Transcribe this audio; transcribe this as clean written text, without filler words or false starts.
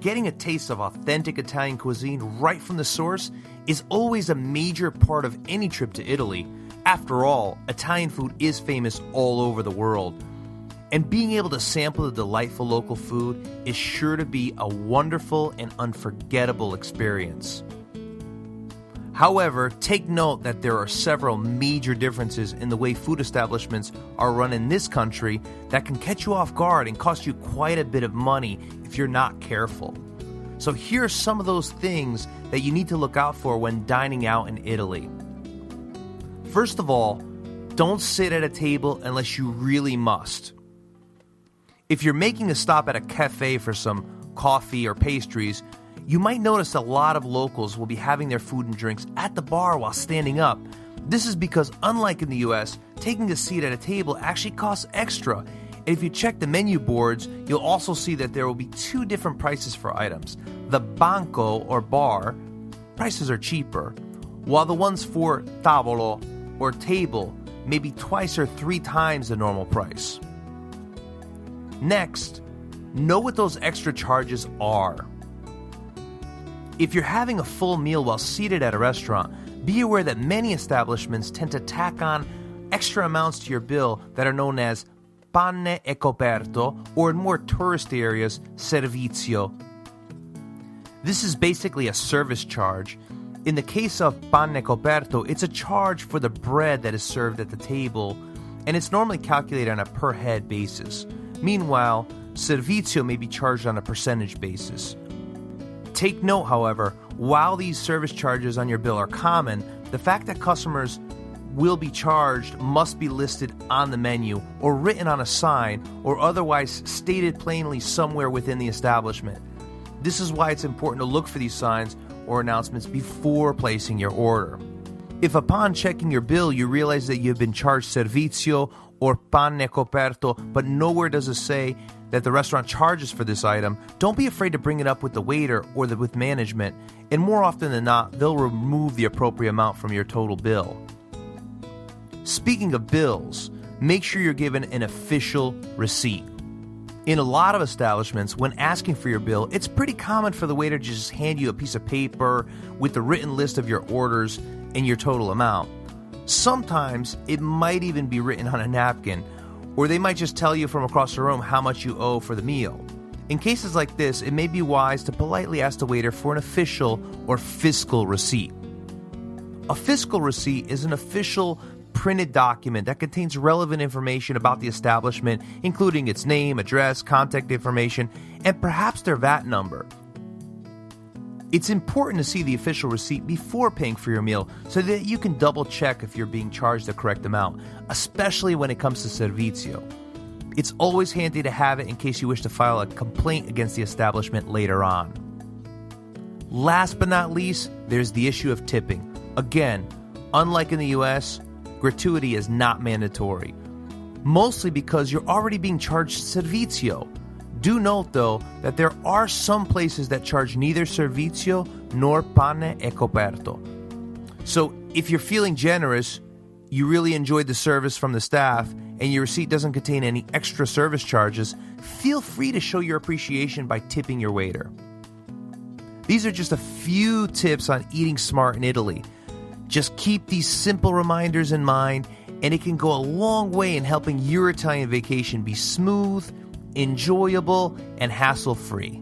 getting a taste of authentic Italian cuisine right from the source is always a major part of any trip to Italy. After all, Italian food is famous all over the world. And being able to sample the delightful local food is sure to be a wonderful and unforgettable experience. However, take note that there are several major differences in the way food establishments are run in this country that can catch you off guard and cost you quite a bit of money if you're not careful. So here are some of those things that you need to look out for when dining out in Italy. First of all, don't sit at a table unless you really must. If you're making a stop at a cafe for some coffee or pastries, you might notice a lot of locals will be having their food and drinks at the bar while standing up. This is because, unlike in the US, taking a seat at a table actually costs extra. And if you check the menu boards, you'll also see that there will be two different prices for items. The banco, or bar, prices are cheaper, while the ones for tavolo, or table, may be twice or three times the normal price. Next, know what those extra charges are. If you're having a full meal while seated at a restaurant, be aware that many establishments tend to tack on extra amounts to your bill that are known as pane e coperto, or in more tourist areas, servizio. This is basically a service charge. In the case of pane e coperto, it's a charge for the bread that is served at the table, and it's normally calculated on a per head basis. Meanwhile, servizio may be charged on a percentage basis. Take note, however, while these service charges on your bill are common, the fact that customers will be charged must be listed on the menu or written on a sign or otherwise stated plainly somewhere within the establishment. This is why it's important to look for these signs or announcements before placing your order. If upon checking your bill you realize that you've been charged servizio or pane coperto, but nowhere does it say that the restaurant charges for this item, don't be afraid to bring it up with the waiter or with management, and more often than not, they'll remove the appropriate amount from your total bill. Speaking of bills, make sure you're given an official receipt. In a lot of establishments, when asking for your bill, it's pretty common for the waiter to just hand you a piece of paper with the written list of your orders and your total amount. Sometimes it might even be written on a napkin, or they might just tell you from across the room how much you owe for the meal. In cases like this, it may be wise to politely ask the waiter for an official or fiscal receipt. A fiscal receipt is an official printed document that contains relevant information about the establishment, including its name, address, contact information, and perhaps their VAT number. It's important to see the official receipt before paying for your meal so that you can double check if you're being charged the correct amount, especially when it comes to servizio. It's always handy to have it in case you wish to file a complaint against the establishment later on. Last but not least, there's the issue of tipping. Again, unlike in the US, gratuity is not mandatory, mostly because you're already being charged servizio. Do note, though, that there are some places that charge neither servizio nor pane e coperto. So if you're feeling generous, you really enjoyed the service from the staff, and your receipt doesn't contain any extra service charges, feel free to show your appreciation by tipping your waiter. These are just a few tips on eating smart in Italy. Just keep these simple reminders in mind, and it can go a long way in helping your Italian vacation be smooth, enjoyable, and hassle-free.